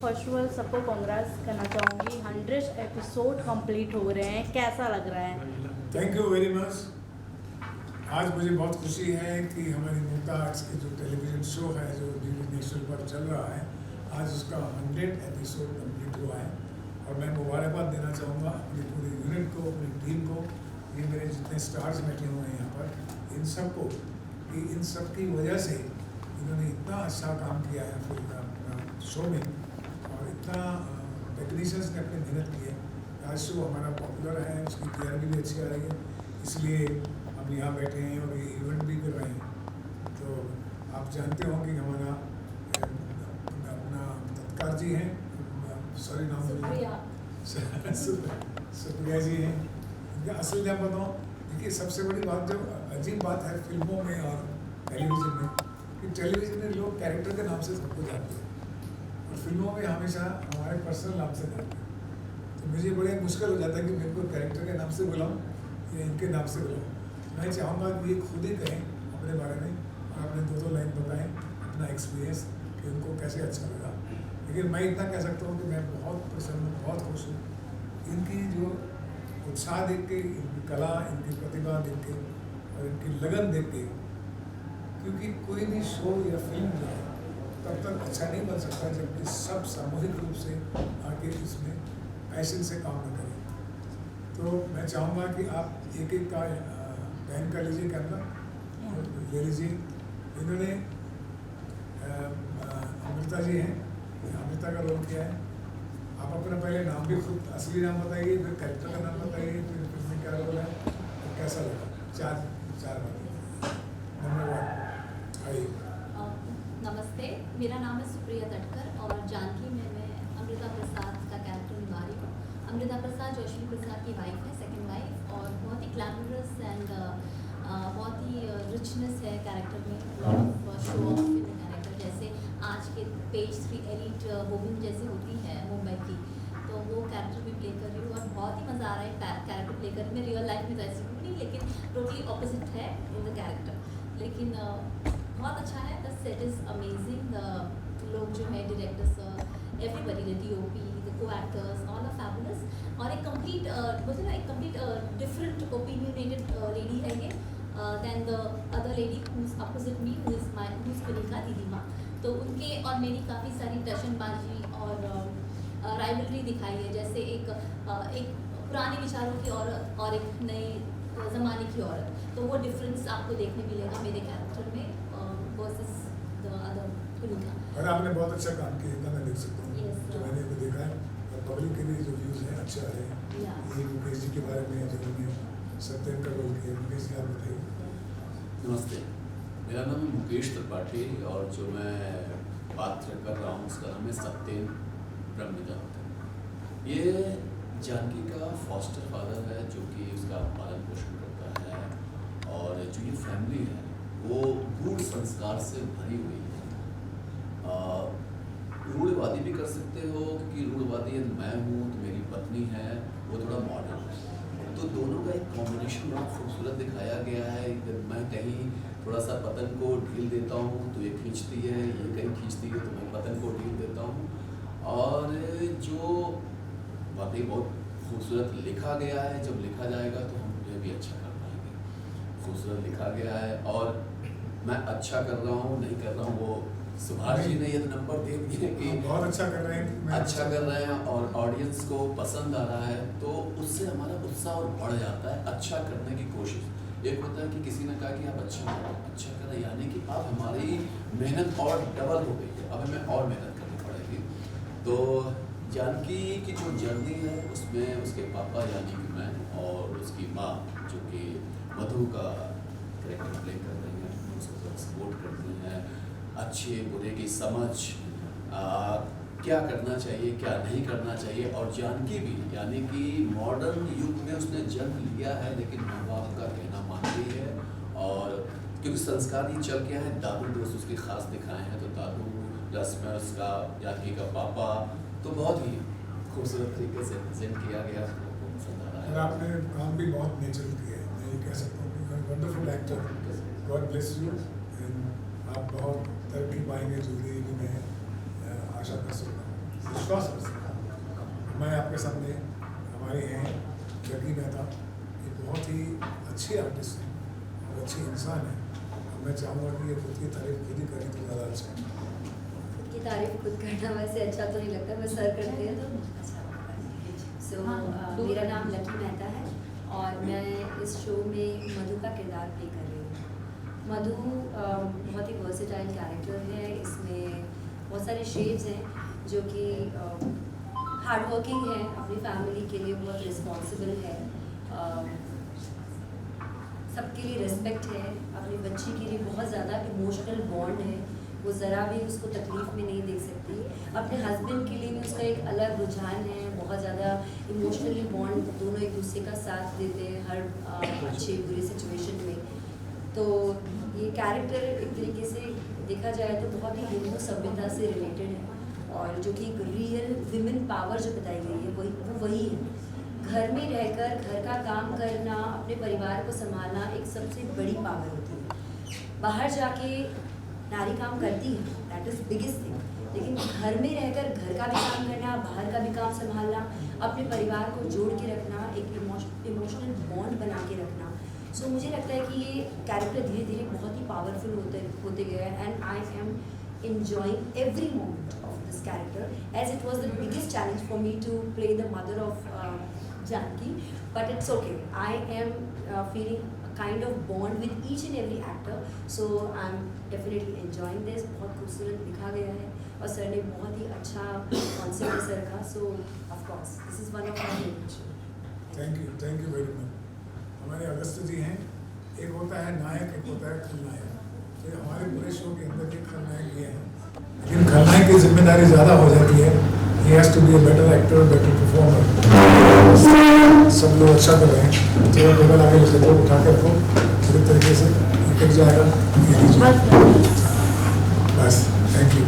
First of all सबको कांग्रेस करना चाहूँगी। 100 एपिसोड कंप्लीट हो रहे हैं, कैसा लग रहा है? Thank you very much. आज मुझे बहुत खुशी है कि हमारी मुक्ता आर्ट्स के जो टेलीविज़न शो है जो डीडी नेशनल पर चल रहा है, आज उसका 100 एपिसोड कंप्लीट हुआ है। और मैं मुबारकबाद देना चाहूँगा अपनी पूरी यूनिट को, अपनी टीम को, ये मेरे जितने स्टार्स बैठे हुए हैं यहाँ पर, इन सब को, कि इन सब की वजह से इन्होंने इतना अच्छा काम किया है फिल्म शो में, और इतना टेक्नीशियंस ने अपनी मेहनत की है। आज शो हमारा पॉपुलर है, उसकी टीआरपी भी अच्छी आ रही है, इसलिए हम यहाँ बैठे हैं और ये इवेंट भी कर रहे हैं। तो आप जानते हो कि हमारा अपना तत्कार जी हैं, सॉरी नाम सुप्रिया जी हैं। इनका असल नाम बताऊँ, देखिए सबसे बड़ी बात जो अजीब बात है फिल्मों में और टेलीविज़न में, कि टेलीविज़न में लोग कैरेक्टर के नाम से सबको जानते हैं और फिल्मों में हमेशा हमारे पर्सनल नाम से जानते हैं। तो मुझे बड़े मुश्किल हो जाता है कि मैं इनको कैरेक्टर के नाम से बुलाऊं या इनके नाम से बुलाऊं। मैं चाहूँगा कि ये खुद ही कहें अपने बारे में और अपने दो लाइन बताएं अपना एक्सपीरियंस कि उनको कैसे अच्छा लगा। लेकिन मैं इतना कह सकता हूँ कि मैं बहुत प्रसन्न हूँ, बहुत खुश हूँ। इनकी जो उत्साह देख के, इनकी कला, इनकी प्रतिभा देख के और इनकी लगन देख के, क्योंकि कोई भी शो या फिल्म जो है तब तक अच्छा नहीं बन सकता जबकि सब सामूहिक रूप से आके इसमें पैशन से काम न करें। तो मैं चाहूँगा कि आप एक एक का पैन कर लीजिए, कैमरा ले लीजिए। इन्होंने अमृता जी हैं, अमृता का रोल किया है। आप अपना पहले नाम भी खुद असली नाम बताइए, फिर कैरेक्टर का नाम बताइए, फिर फिल्म क्या रोल है और कैसा लगा। चार बात। नंबर 1 आइए। नमस्ते, मेरा नाम है सुप्रिया तटकर और जानकी में मैं अमृता प्रसाद का कैरेक्टर निभा रही हूँ। अमृता प्रसाद जोशी प्रसाद की वाइफ है, सेकंड वाइफ, और बहुत ही ग्लैमरस एंड बहुत ही रिचनेस है कैरेक्टर में, शो ऑफ इन कैरेक्टर। जैसे आज के पेज 3 एलिट वुमेन जैसी होती है मुंबई की, तो वो कैरेक्टर भी प्ले कर रही हूँ और बहुत ही मज़ा आ रहा है कैरेक्टर प्ले करने में। रियल लाइफ में तो ऐसी हूँ नहीं, लेकिन टोटली ऑपोजिट है इन द कैरेक्टर, लेकिन बहुत अच्छा है। The set is amazing. लोग जो है directors, everybody, the DOP, the को एक्टर्स, ऑल आर फैबुलस। और एक कंप्लीट बोलते ना, एक कंप्लीट डिफरेंट ओपिनियनेटेड लेडी है ये then the other lady who is opposite me, who is Kanika दीदी माँ। तो उनके और मेरी काफ़ी सारी टशनबाजी और राइवलरी दिखाई है। जैसे एक पुराने विचारों की औरत और एक नए ज़माने की औरत, तो वो डिफरेंस आपको देखने मिलेगा मेरे कैरेक्टर में वर्सेस द अदर कनिका। और आपने बहुत अच्छा काम किया, इतना मैं देख सकता हूँ। Yes, जो मैंने अभी देखा है और पब्लिक के लिए जो व्यूज़ हैं अच्छा है। ये मुकेश जी के बारे में जो उन्होंने सत्यम का रोल किया, मुकेश जी आप बताइए। नमस्ते, मेरा नाम है मुकेश त्रिपाठी और जो मैं पात्र कर रहा हूँ उसका नाम है सत्यम ब्रह्मजात। ये जानकी का फॉस्टर फादर है जो कि उसका पालन पोषण करता है, और जो ये फैमिली है वो गूढ़ संस्कार से भरी हुई है। रूढ़वादी भी कर सकते हो, क्योंकि रूढ़वादी मैं हूँ तो मेरी पत्नी है, वो थोड़ा मॉडर्न है, तो दोनों का एक कॉम्बिनेशन बहुत खूबसूरत दिखाया गया है। मैं कहीं थोड़ा सा पतन को ढील देता हूँ तो ये खींचती है, ये कहीं खींचती है तो मैं पतन को ढील देता हूँ, और जो वाकई बहुत खूबसूरत लिखा गया है। जब लिखा जाएगा तो हम ये भी अच्छा कर पाएंगे। खूबसूरत लिखा गया है और मैं अच्छा कर रहा हूँ नहीं कर रहा हूँ, वो सुभाष जी ने ये नंबर दे दिए कि बहुत अच्छा कर रहे हैं, अच्छा कर रहे हैं और ऑडियंस को पसंद आ रहा है, तो उससे हमारा उत्साह और बढ़ जाता है अच्छा करने की कोशिश। एक होता है कि किसी ने कहा कि आप अच्छा करें, यानी कि अब हमारी मेहनत और डबल हो गई है, अब हमें और मेहनत करनी पड़ेगी। तो जानकी की जो जर्नी है उसमें उसके पापा यानी कि मैं और उसकी माँ जो कि मधु का कैरेक्टर प्ले कर रही हैं, उसको सपोर्ट करती हैं। अच्छे बुरे की समझ, क्या करना चाहिए क्या नहीं करना चाहिए। और जानकी भी यानी कि मॉडर्न युग में उसने जन्म लिया है, लेकिन माँ बाप का कहना मानती है। और क्योंकि संस्कार ही चल गया है, दादू दोस्त उसके खास दिखाए हैं, तो दादू प्लस में उसका जानकी का पापा, तो बहुत ही खूबसूरत तरीके से प्रेजेंट किया गया, उसको पसंद आ रहा है। और आपने काम भी बहुत नेचुरल किया है, मैं ये कह सकता हूँ कि wonderful actor, God bless you. आप बहुत तरक्की पाएंगे जल्दी, मैं आशा कर सकता हूँ। विश्वास रख सका। मैं आपके सामने हमारे हैं लकी मेहता, ये बहुत ही अच्छी आर्टिस्ट है और अच्छी इंसान है। और मैं चाहूँगा कि ये खुद की तारीफ खुद ही करें तो ज़्यादा अच्छा है। खुद की तारीफ खुद करना वैसे अच्छा तो नहीं लगता, बस सर करते हैं तो अच्छा लगता है। सो मेरा नाम लकी मेहता है और मैं इस शो में मधु का किरदार प्ले कर रही हूँ। मधु बहुत ही वर्सेटाइल कैरेक्टर है। इसमें बहुत सारे शेड्स हैं जो कि हार्ड वर्किंग है, अपनी फैमिली के लिए बहुत रिस्पॉन्सिबल है, सबके लिए रिस्पेक्ट है, अपनी बच्ची के लिए बहुत ज़्यादा इमोशनल बॉन्ड है, वो ज़रा भी उसको तकलीफ़ में नहीं देख सकती। अपने हस्बैंड के लिए भी उसका एक अलग रुझान है, बहुत ज़्यादा इमोशनली बॉन्ड, दोनों एक दूसरे का साथ देते हैं हर अच्छी बुरी सिचुएशन में। तो ये कैरेक्टर एक तरीके से देखा जाए तो बहुत ही हिंदू सभ्यता से रिलेटेड है और जो कि एक रियल विमेन पावर जो बताई गई है वही है। घर में रहकर घर का काम करना, अपने परिवार को संभालना एक सबसे बड़ी पावर होती है। बाहर जाके नारी काम करती है, दैट इज़ बिगेस्ट थिंग, लेकिन घर में रहकर घर का भी काम करना, बाहर का भी काम संभालना, अपने परिवार को जोड़ के रखना, एक इमोशनल बॉन्ड बना के रखना। सो मुझे लगता है कि ये कैरेक्टर धीरे धीरे बहुत ही पावरफुल होते गए and I am enjoying every moment of this character, as it was the biggest challenge for me to play the mother of Janki, but it's okay. I am feeling a kind of bond with each and every actor, so I'm definitely enjoying this. बहुत खूबसूरत लिखा गया है और sir ने बहुत ही अच्छा concept है सर का, so of course this is one of my favorite show. Thank you very much. हमारे अगस्त जी हैं, एक होता है नायक, एक होता है खलनायक। तो हमारे पूरे शो के अंदर एक खलनायक ये है, लेकिन खलनायक की जिम्मेदारी ज़्यादा हो जाती है। He has to be a better actor, better performer. सब लोग अच्छा कर रहे हैं, तो टेबल आगे से लोग उठा के रखो पूरी तरीके से, निकल जाएगा। बस थैंक यू।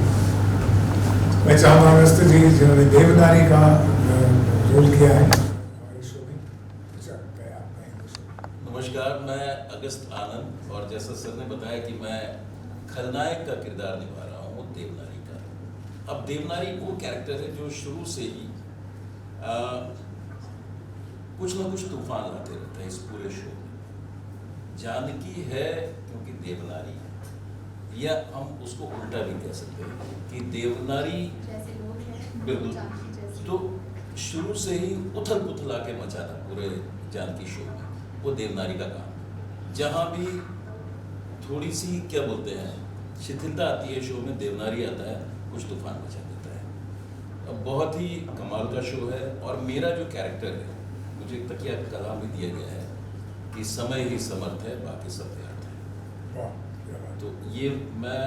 मैं चाहूँगा अगस्त जी जिन्होंने देवनारी का रोल किया है हमारे शो में। नमस्कार, मैं अगस्त आनंद और जैसा सर ने बताया कि मैं खलनायक का किरदार निभा रहा हूँ देवनारी का। अब देवनारी वो कैरेक्टर है जो शुरू से ही कुछ ना कुछ तूफान लाते रहता है इस पूरे शो में। जानकी है क्योंकि देवनारी है, या हम उसको उल्टा भी कह सकते हैं कि देवनारी जैसे लोग हैं बिल्कुल। जानकी जैसे तो शुरू से ही उथल पुथल आके मचाना पूरे जानकी शो में वो देवनारी का काम। जहाँ भी थोड़ी सी क्या बोलते हैं शिथिलता आती है शो में, देवनारी आता है, कुछ तूफान मचा देता है। अब बहुत ही कमाल का शो है और मेरा जो कैरेक्टर है, मुझे एक तकिया कलाम भी दिया गया है कि समय ही समर्थ है, बाकी सब व्यर्थ है। तो ये मैं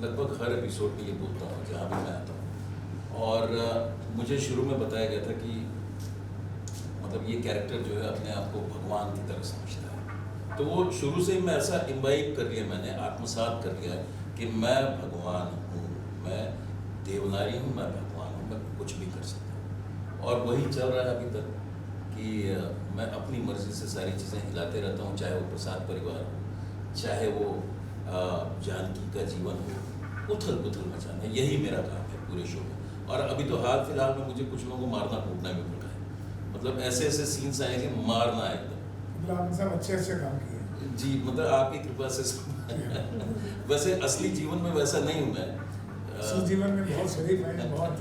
लगभग हर एपिसोड में ये बोलता हूँ जहाँ भी मैं आता हूँ। और मुझे शुरू में बताया गया था कि मतलब ये कैरेक्टर जो है अपने आप को भगवान की तरह समझता है, तो वो शुरू से ही मैं ऐसा इम्बाइब कर लिया, मैंने आत्मसात कर लिया कि मैं भगवान हूँ, मैं देवनारी हूँ, मैं भगवान हूँ, मैं कुछ भी कर सकता हूँ। और वही चल रहा है अभी तक कि मैं अपनी मर्जी से सारी चीज़ें हिलाते रहता हूँ, चाहे वो प्रसाद परिवार हो, चाहे वो जानकी का जीवन हो, उथल पुथल मचाना, यही मेरा काम है पूरे शो में। और अभी तो हाल फिलहाल में मुझे कुछ लोगों को मारना कूटना भी पड़ रहा है, मतलब ऐसे ऐसे सीन्स आए कि मारना है एकदम। मतलब आपने सब अच्छे काम किए जी, मतलब आपकी कृपा से वैसे असली जीवन में वैसा नहीं हूँ मैं। असल जीवन में बहुत शरीफ हैं, बहुत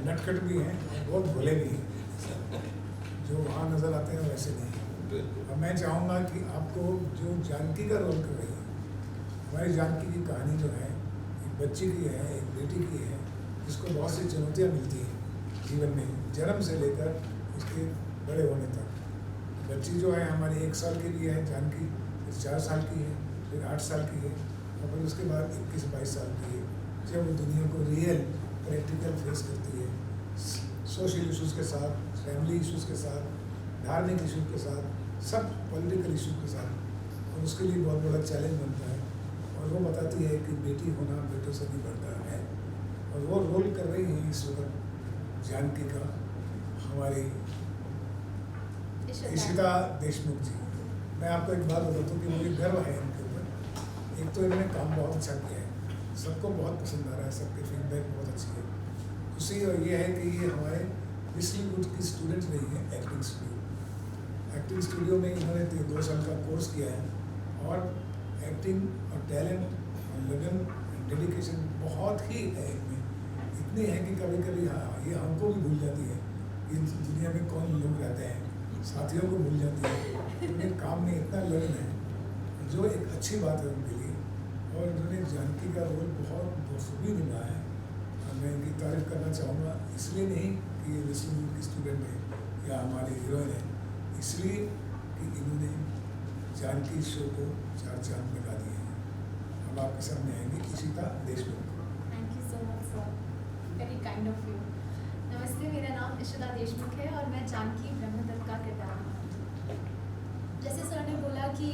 नटखट भी हैं, बहुत भोले भी हैं, जो वहाँ नज़र आते हैं वैसे नहीं। अब मैं चाहूँगा कि आपको जो जानकी का रोल कर रही है, हमारी जानकी की कहानी जो है एक बच्ची की है, एक बेटी की है, जिसको बहुत सी चुनौतियाँ मिलती हैं जीवन में, जन्म से लेकर उसके बड़े होने तक। बच्ची जो है हमारी 1 साल की भी है जानकी, फिर 4 साल की है, फिर 8 साल की है, और फिर उसके बाद 21-22 साल की है, जब वो दुनिया को रियल प्रैक्टिकल फेस करती है, सोशल इश्यूज़ के साथ, फैमिली इश्यूज़ के साथ, धार्मिक इश्यूज़ के साथ, सब पॉलिटिकल इश्यूज़ के साथ, और उसके लिए बहुत बड़ा चैलेंज बनता है। और वो बताती है कि बेटी होना बेटों से नहीं बढ़ता है, और वो रोल कर रही है इस वक्त जानकी का हमारी इशिता देशमुख जी। मैं आपको एक बात बताता हूँ कि मुझे गर्व है इनके ऊपर। एक तो इन्होंने काम बहुत अच्छा किया है, सबको बहुत पसंद आ रहा है, सबके फीडबैक बहुत अच्छी है। खुशी और ये है कि ये हमारे विस्लीवुड की स्टूडेंट नहीं है एक्टिंग स्टूडियो। एक्टिंग स्टूडियो में इन्होंने 2 साल का कोर्स किया है और एक्टिंग और टैलेंट और लगन डेडिकेशन बहुत ही है इनमें, इतनी है कि कभी कभी हाँ ये हमको भी भूल जाती है कि दुनिया में कौन लोग रहते हैं, साथियों को भूल जाती है। उन्हें काम में इतना लगन है जो एक अच्छी बात है उनके लिए, और उन्होंने जानकी का रोल बहुत बखूबी निभाया है। और मैं इनकी तारीफ करना चाहूँगा, इसलिए नहीं कि ये विस्लीवुड की स्टूडेंट है या हमारे हीरोइन है, इसलिए कि इन्होंने जानकी शो को 4 चांद लगा दिए हैं। अब आपके सामने आएंगे Ishita Deshmukh. Thank you so much sir, very kind of you. नमस्ते, मेरा नाम इशिता देशमुख है और मैं जानकी ब्रह्मदत्त का किरदार निभाती हूँ। जैसे सर ने बोला कि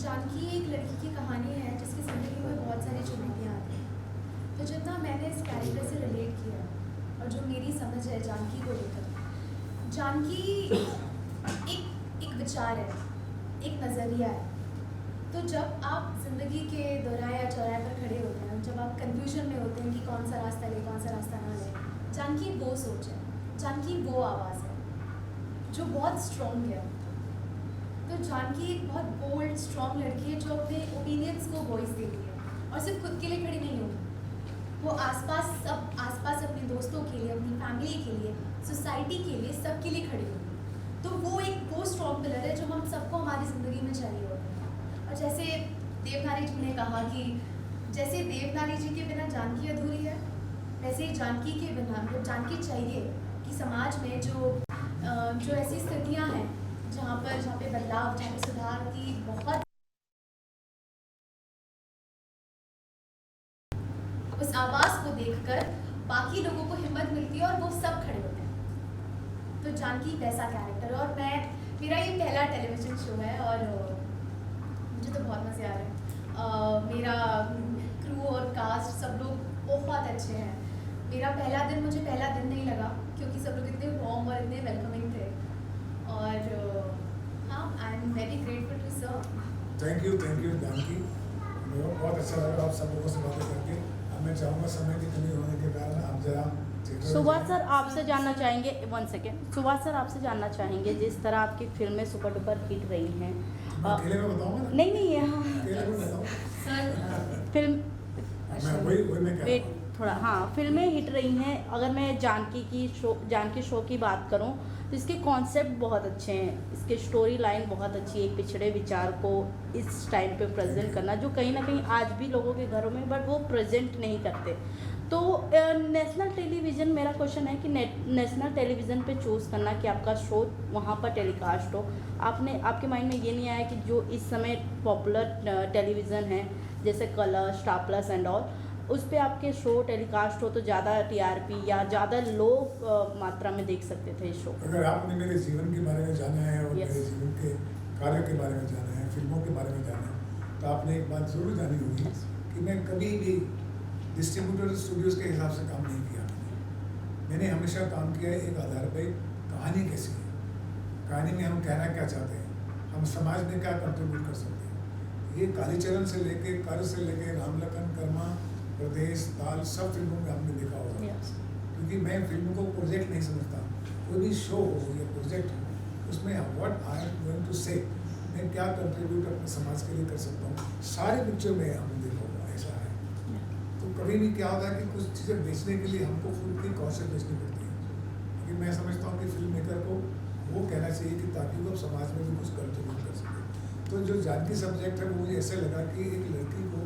जानकी एक लड़की की कहानी है जिसकी ज़िंदगी में बहुत सारी चुनौतियाँ आती हैं। तो जितना मैंने इस कैरेक्टर से रिलेट किया और जो मेरी समझ है जानकी को लेकर, जानकी एक विचार है, एक नज़रिया है। तो जब आप ज़िंदगी के दोराहे या चौराहे पर खड़े होते हैं, जब आप कन्फ्यूजन में होते हैं कि कौन सा रास्ता ले, कौन सा रास्ता ना ले, जानकी वो सोच है, जानकी वो आवाज़ है जो बहुत स्ट्रॉन्ग है। तो जानकी एक बहुत बोल्ड स्ट्रॉन्ग लड़की है जो अपने ओपिनियंस को वॉइस देती है और सिर्फ खुद के लिए खड़ी नहीं होती, वो आसपास अपने दोस्तों के लिए, अपनी फैमिली के लिए, सोसाइटी के लिए, सबके लिए खड़ी होती है। तो वो स्ट्रॉन्ग पिलर है जो हम सबको हमारी ज़िंदगी में चाहिए होता है। और जैसे देवनारी जी ने कहा कि जैसे देवनारी जी के बिना जानकी अधूरी है, वैसे ही जानकी के बिना मतलब जानकी चाहिए कि समाज में जो ऐसी स्थितियां हैं जहाँ पे बदलाव, जहाँ पे सुधार की बहुत, उस आवाज़ को देखकर बाकी लोगों को हिम्मत मिलती है और वो सब खड़े होते हैं। तो जानकी वैसा कैरेक्टर है। और मेरा ये पहला टेलीविज़न शो है और मुझे तो बहुत मज़े आ रहे हैं। मेरा क्रू और कास्ट सब लोग बहुत अच्छे हैं। मेरा मुझे पहला दिन नहीं लगा क्योंकि सब लोग इतने वार्म और इतने वेलकमिंग थे। और हाँ, I am very grateful to sir. Thank you Janki, मुझे बहुत अच्छा लगा आप सब लोगों से बातें करके। अब मैं चाहूँगा समय की कमी होने के कारण आप जरा सुभाष सर आपसे जानना चाहेंगे, 1 सेकेंड, सुभाष सर आपसे जानना चाहेंगे जिस तरह आपकी फिल्में सुपर डुपर हिट रही हैं, अकेले में बताऊँगा ना? नहीं यहाँ अकेले में बताऊँ? सर फिल्म मैं वही मैं कह रहा हूँ। थोड़ा हाँ, फिल्में हिट रही हैं। अगर मैं जानकी शो की बात करूं तो इसके कॉन्सेप्ट बहुत अच्छे हैं, इसके स्टोरी लाइन बहुत अच्छी है। एक पिछड़े विचार को इस टाइम पे प्रेजेंट करना जो कहीं ना कहीं आज भी लोगों के घरों में बट वो प्रेजेंट नहीं करते। तो नेशनल टेलीविज़न, मेरा क्वेश्चन है कि नेशनल टेलीविज़न पे चूज़ करना कि आपका शो वहाँ पर टेलीकास्ट हो, आपके माइंड में ये नहीं आया कि जो इस समय पॉपुलर टेलीविज़न है जैसे colour, star plus and all, उस पर आपके शो टेलीकास्ट हो तो ज़्यादा TRP या ज़्यादा लो मात्रा में देख सकते थे इस शो? अगर आपने मेरे जीवन के बारे में जाना है और Yes. मेरे जीवन के कार्य के बारे में जाना है, फिल्मों के बारे में जाना है, तो आपने एक बात ज़रूर जानी होगी कि मैं कभी भी डिस्ट्रीब्यूटर स्टूडियोज़ के हिसाब से काम नहीं किया। मैंने हमेशा काम किया है एक आधार पर, कहानी कैसी है, कहानी में हम कहना क्या चाहते हैं, हम समाज में क्या कंट्रीब्यूट कर सकते हैं। ये कालीचरण से लेके कर से लेके राम लखन, कर्मा, प्रदेश, दाल, सब फिल्मों में हमने देखा होगा। Yes. क्योंकि मैं फिल्म को प्रोजेक्ट नहीं समझता, कोई भी शो हो या प्रोजेक्ट हो, उसमें what I am going to say, मैं क्या कंट्रीब्यूट अपने समाज के लिए कर सकता हूँ, सारे पिक्चर में हमने देखा होगा ऐसा है। तो कभी भी क्या होता है कि कुछ चीज़ें बेचने के लिए हमको खुद की कॉन्सेप्ट बेचनी पड़ती है। लेकिन मैं समझता हूँ कि फिल्म मेकर को वो कहना चाहिए कि ताकि वो समाज में भी कुछ कंट्रीब्यूट कर सके। तो जो जानकी सब्जेक्ट है वो मुझे ऐसे लगा कि एक लड़की को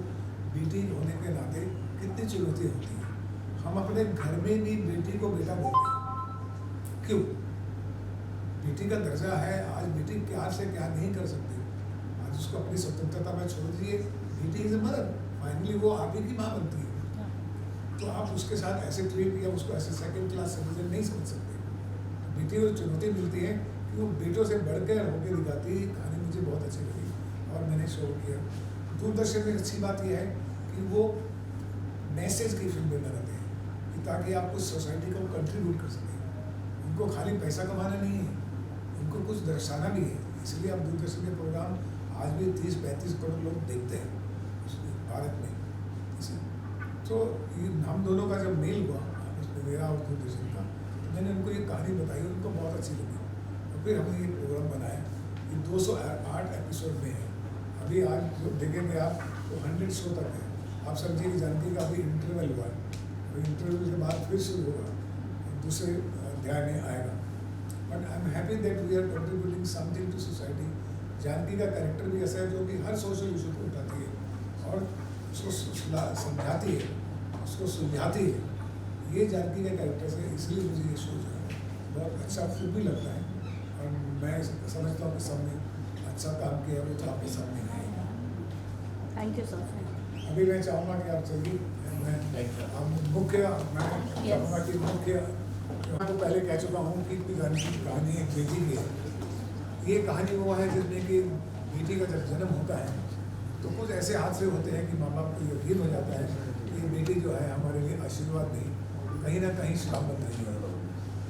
बेटी होने के नाते कितनी चुनौती होती है। हम अपने घर में भी बेटी को बेटा बोलते हैं, क्यों? बेटी का दर्जा है, आज बेटी क्या से क्या नहीं कर सकती, आज उसको अपनी स्वतंत्रता में छोड़ दीजिए। बेटी इज ए मदर, फाइनली वो आगे की माँ बनती है। तो आप उसके साथ ऐसे ट्रीट या उसको ऐसे सेकंड क्लास सिटीजन नहीं समझ सकते। बेटी को चुनौती मिलती है कि वो बेटों से बढ़कर होकर दिखाती है। कहानी मुझे बहुत अच्छी लगी और मैंने शो किया। दूरदर्शन में अच्छी बात यह है कि वो मैसेज की फिल्में बनाते हैं कि ताकि आप कुछ सोसाइटी को कंट्रीब्यूट कर सकें। उनको खाली पैसा कमाना नहीं है, उनको कुछ दर्शाना भी है। इसलिए आप दूरदर्शन के प्रोग्राम आज भी 30-35 करोड़ लोग देखते हैं भारत में। तो ये हम दोनों का जब मेल हुआ, उसमें मेरा और दूरदर्शन का। तो मैंने उनको ये कहानी बताई, उनको बहुत अच्छी लगी और फिर हमने ये प्रोग्राम बनाया। ये 208 एपिसोड में है। अभी आज जो देखेंगे आप तो 100 शो तक है। आप समझिए कि जानकी का अभी इंटरवल हुआ है, और इंटरवल के बाद फिर शुरू होगा, दूसरे अध्याय में आएगा। But I am happy that we are contributing something to society. Janki का कैरेक्टर भी ऐसा है जो कि हर सोशल इशू को उठाती है और उसको समझाती है, उसको सुलझाती है। ये जानकी का कैरेक्टर से, इसलिए मुझे ये शो जो है बहुत अच्छा खुद भी लगता है और मैं समझता हूँ कि सबने अच्छा काम किया, वो तो आपके सामने है। Thank you sir. अभी मैं चाहूँगा कि आप चलिए, मैं चाहूँगा कि मुख्य मैं तो पहले कह चुका हूँ कि जानकी की कहानी एक बेटी की है। ये कहानी वो है जिसमें कि बेटी का जब जन्म होता है तो कुछ ऐसे हादसे होते हैं कि माँ बाप को यकीन हो जाता है कि ये बेटी जो है हमारे लिए आशीर्वाद नहीं, कहीं ना कहीं श्राप बन रही है।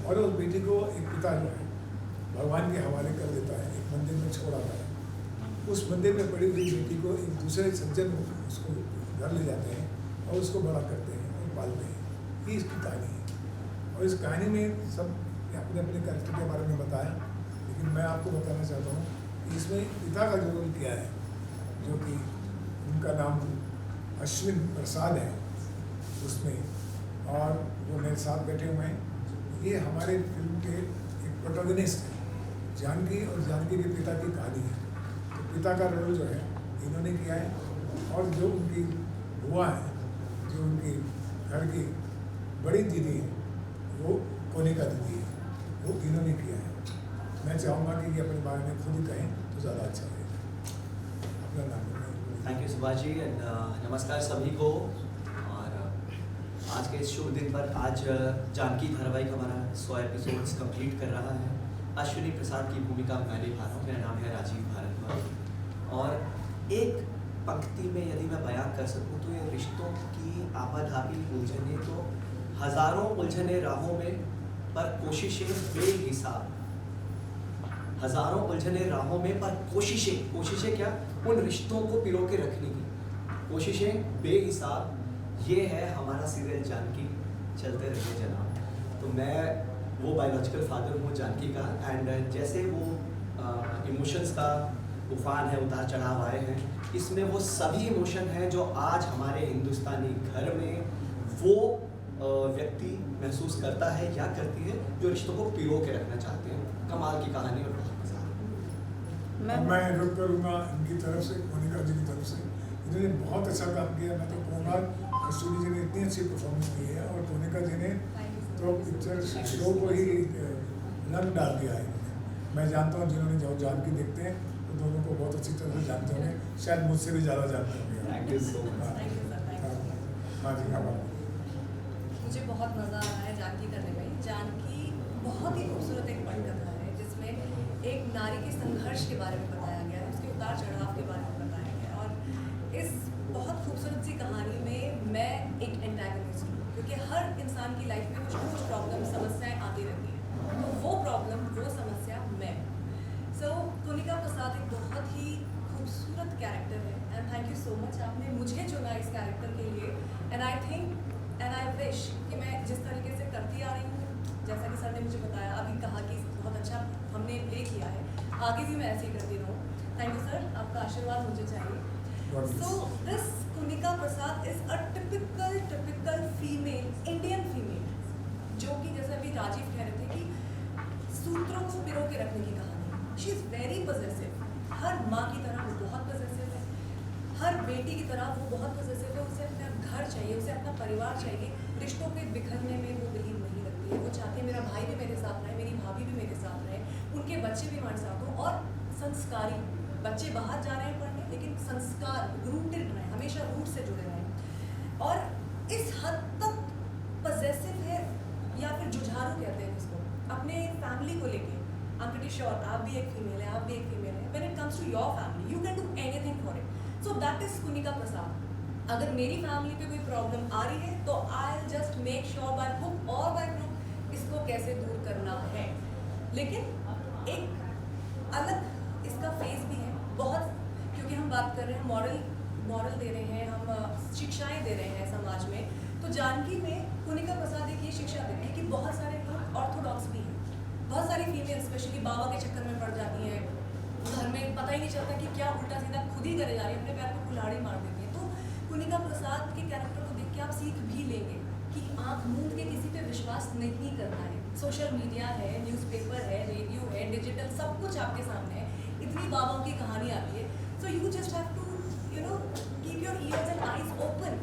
और उस बेटी को एक पिता जो है भगवान के हवाले कर देता है, एक मंदिर में छोड़ आता है। उस मंदिर में पड़ी हुई बेटी को एक दूसरे सज्जन उसको घर ले जाते हैं और उसको बड़ा करते हैं और पालते हैं। ये इसकी कहानी है और इस कहानी में सब अपने अपने कैरेक्टर के बारे में बताया, लेकिन मैं आपको बताना चाहता हूँ कि इसमें पिता का जो रोल किया है, जो कि उनका नाम अश्विन प्रसाद है उसमें, और वो मेरे साथ बैठे हुए हैं। ये हमारे फिल्म के एक प्रोटोगनिस्ट हैं। जानकी और जानकी के पिता की कहानी है। तो पिता का रोल जो है इन्होंने किया है और जो उनकी बुआ है, जो उनकी घर की बड़ी दीदी है, वो कोनिका दीदी है, वो इन्होंने किया है। मैं चाहूँगा कि ये अपने बारे में खुद ही कहें तो ज़्यादा अच्छा रहेगा। अपना नाम बताएं। Thank you Subhash ji and नमस्कार सभी को। और आज के इस शुभ दिन पर आज जानकी धारावाहिक हमारा 100 एपिसोड्स कंप्लीट कर रहा है। अश्विनी प्रसाद की भूमिका मैं निभा रहा हूँ। मेरा नाम है राजीव भारद्वाज और एक पंक्ति में यदि मैं बयान कर सकूँ तो ये रिश्तों की आपाधापी उलझने तो हज़ारों उलझने राहों में, पर कोशिशें बेहिसाब। हज़ारों उलझने राहों में पर कोशिशें क्या, उन रिश्तों को पिरो के रखने की कोशिशें बेहिसाब। ये है हमारा सीरियल जानकी, चलते रहिए जनाब। तो मैं वो बायोलॉजिकल फादर हूँ जानकी का एंड जैसे वो इमोशंस का तूफान है, उतार चढ़ाव आए हैं, इसमें वो सभी इमोशन हैं जो आज हमारे हिंदुस्तानी घर में वो व्यक्ति महसूस करता है या करती है जो रिश्तों को पिरो के रखना चाहते हैं। कमाल की कहानी और बहुत मजा। मैं रुक करूँगा इनकी तरफ से, कोनिका जी की तरफ से। इन्होंने बहुत अच्छा काम किया। मैं तो कहूँगा अश्विनी जी ने इतनी अच्छी परफॉर्मेंस की है और कोनिका जी ने तो पिक्चर शो को ही रंग डाल दिया है इन्होंने। मैं जानता हूँ जिन्होंने जो जानकी देखते हैं तो दोनों को बहुत अच्छी तरह से जानते होंगे, शायद मुझसे भी ज़्यादा जानते होंगे। Thank you so much. हाँ जी, हाँ मुझे बहुत मज़ा आ रहा है जानकी करने में। जानकी बहुत ही खूबसूरत एक पटकथा है जिसमें एक नारी के संघर्ष के बारे में बताया गया है, उसके उतार चढ़ाव के बारे में बताया गया है। और इस बहुत खूबसूरत सी कहानी में मैं एक एंटागनिस्ट हूँ, क्योंकि हर इंसान की लाइफ में कुछ ना कुछ प्रॉब्लम, समस्याएं आती रहती हैं। तो वो प्रॉब्लम, वो समस्या मैं। सो कोनिका प्रसाद एक बहुत ही खूबसूरत कैरेक्टर है and thank you so much, आपने मुझे चुना इस कैरेक्टर के लिए। And I think and I wish कि मैं जिस तरीके से करती आ रही हूँ, जैसा कि सर ने मुझे बताया, अभी कहा कि बहुत अच्छा हमने प्ले किया है, आगे भी मैं ऐसे ही करती रहूँ। थैंक यू सर, आपका आशीर्वाद मुझे चाहिए। So this Konika Prasad is a typical female, Indian female, जो कि जैसे अभी राजीव कह रहे थे कि सूत्रों को पिरो के रखने की कहानी। She is very possessive. हर माँ की तरह वो बहुत पॉजेसिव है, हर बेटी की तरह वो बहुत पॉजेसिव है। उसे अपना घर चाहिए, उसे अपना परिवार चाहिए। रिश्तों के बिखरने में वो बिलीव नहीं रखती है। वो चाहती है मेरा भाई भी मेरे साथ रहे, मेरी भाभी भी मेरे साथ रहे, उनके बच्चे भी हमारे साथ हों, और संस्कारी बच्चे बाहर जा रहे हैं पढ़ने, लेकिन संस्कार रूटेड रहें, हमेशा रूट से जुड़े रहें। और इस हद तक पॉजेसिव है, या फिर जुझारू कहते हैं जिसको, अपने फैमिली को लेके। आई एम प्रीटी श्योर आप भी एक फीमेल है, आप भी एक फीमेल है। When it comes to your family, you can do anything for it. So that is Konika Prasad. अगर मेरी फैमिली पे कोई प्रॉब्लम आ रही है तो I will just make sure by hook और बाय क्रुक इसको कैसे दूर करना है। लेकिन एक अलग इसका फेस भी है बहुत, क्योंकि हम बात कर रहे हैं मॉरल दे रहे हैं, हम शिक्षाएं दे रहे हैं समाज में। तो जानकी में कुनिका प्रसाद एक ये शिक्षा देते हैं कि बहुत सारे लोग ऑर्थोडॉक्स भी हैं, बहुत सारी फीमेल स्पेशली बाबा के चक्कर में पड़ जाती हैं, घर में पता ही नहीं चलता कि क्या उल्टा सीधा खुद ही करे जा रही है, अपने पैर को कुल्हाड़ी मार देती है। तो कुनिका प्रसाद के कैरेक्टर को देख के आप सीख भी लेंगे कि आँख मूंद के किसी पे विश्वास नहीं करना है। सोशल मीडिया है, न्यूज़पेपर है, रेडियो है, डिजिटल सब कुछ आपके सामने है, इतनी बाबाओं की कहानी आती है। So you just have to keep your ears and eyes open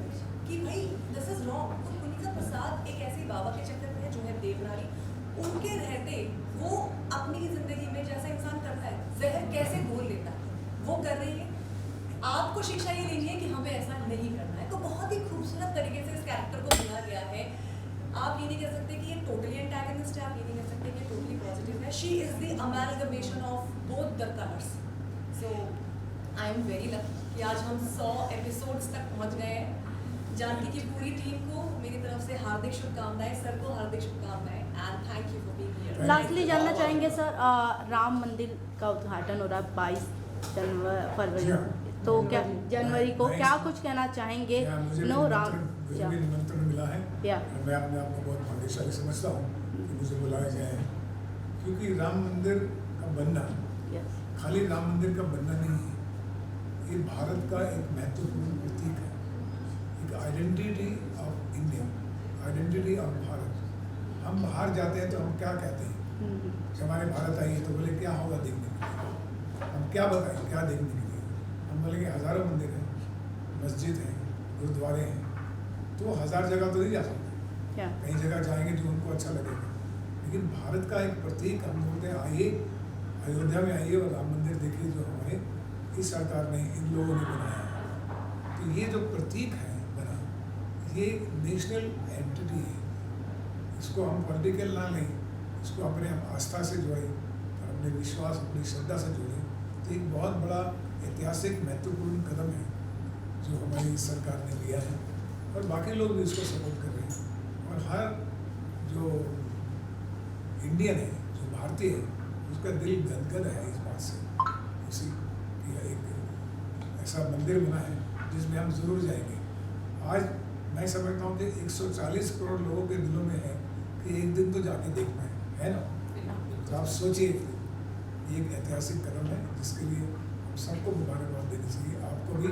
कि भाई दिस इज रॉन्ग। तो कुनिका प्रसाद एक ऐसी बाबा के चक्कर में है जो है देवनारी, उनके रहते वो अपनी ही जिंदगी में जैसा इंसान करता है जहर कैसे घोल लेता है वो कर रही है। आपको शिक्षा ये लेनी है कि हमें ऐसा नहीं करना है। तो बहुत ही खूबसूरत तरीके से इस कैरेक्टर को बुना गया है। आप ये नहीं कह सकते कि ये टोटली एंटागनिस्ट है, आप ये नहीं कह सकते कि टोटली पॉजिटिव है। She is the amalgamation of both the colours. So I am very lucky कि आज हम 100 एपिसोड्स तक पहुंच गए हैं। जानकी की पूरी टीम को मेरी तरफ से हार्दिक शुभकामनाएं, सर को हार्दिक शुभकामनाएं and thank you for being here. Lastly जानना चाहेंगे सर, राम मंदिर का उद्घाटन हो रहा है 22 फरवरी, तो क्या जनवरी को क्या कुछ कहना चाहेंगे? नो राम मुझे भी निमंत्रण मिला है। या मैं अपने आप को बहुत भाग्यशाली समझता हूँ कि मुझे बुलाया गया है, क्योंकि राम मंदिर का बनना यस खाली राम मंदिर का बनना नहीं है, ये भारत का एक महत्वपूर्ण प्रतीक है, एक identity of India, identity of Bharat. हम बाहर जाते हैं तो हम क्या कहते हैं, जब हमारे भारत आइए तो बोले क्या होगा देखने के लिए, हम क्या बताएं क्या देखने के लिए, हम बोलेंगे हज़ारों मंदिर हैं, मस्जिद हैं, गुरुद्वारे हैं, तो 1000 जगह तो नहीं जा सकते, क्या कई जगह जाएंगे जो उनको अच्छा लगेगा, लेकिन भारत का एक प्रतीक हम बोलते हैं आइए अयोध्या में आइए और राम मंदिर देखिए जो हमारे इस सरकार ने इन लोगों ने बनाया है। तो ये जो प्रतीक है बना, ये नेशनल एंटिटी है, इसको हम पॉलिटिकल ना लें, इसको अपने आस्था से जोड़ें और अपने विश्वास अपनी श्रद्धा से जोड़ें, तो एक बहुत बड़ा ऐतिहासिक महत्वपूर्ण कदम है जो हमारी सरकार ने लिया है और बाकी लोग भी इसको सपोर्ट कर रहे हैं। और हर जो इंडियन है, जो भारतीय है, उसका दिल गदगद है इस बात से, इसी कि एक ऐसा मंदिर बना है जिसमें हम ज़रूर जाएंगे। आज मैं समझता हूँ कि 140 करोड़ लोगों के दिलों में है कि एक दिन तो जाके देखना है ना। तो आप सोचिए, ये एक ऐतिहासिक कदम है जिसके लिए हम सबको मुबारकबाद देनी चाहिए, आपको भी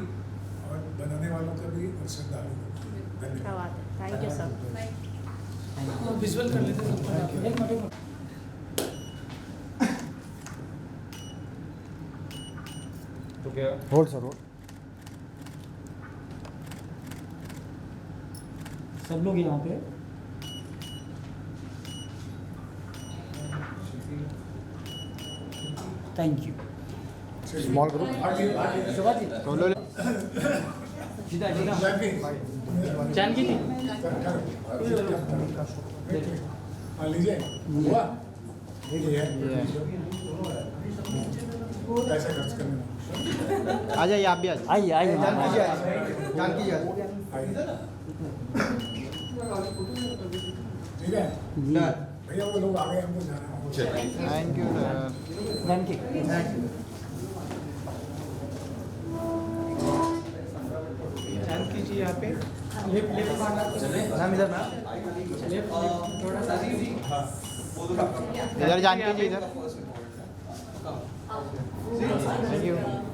और बनाने वालों का भी और श्रद्धालुओं को भी। क्या धन्यवाद। बात है, थैंक यू सर। विजुअल कर लेते हैं। तो क्या होल्ड सर होल्ड। सब लोग यहाँ पे thank you. Small group Shivaji सीधा सीधा जानकी जी लीजिए हुआ ये पैसा खर्च करने आ जाइए, आप भी आइए आइए जानकी जी ठीक है भैया, वो लोग आ गए, हमको जाना है। Thank you sir. Janaki Janaki ji यहाँ पे नाम इधर ना इधर जानकी जी इधर। Thank you.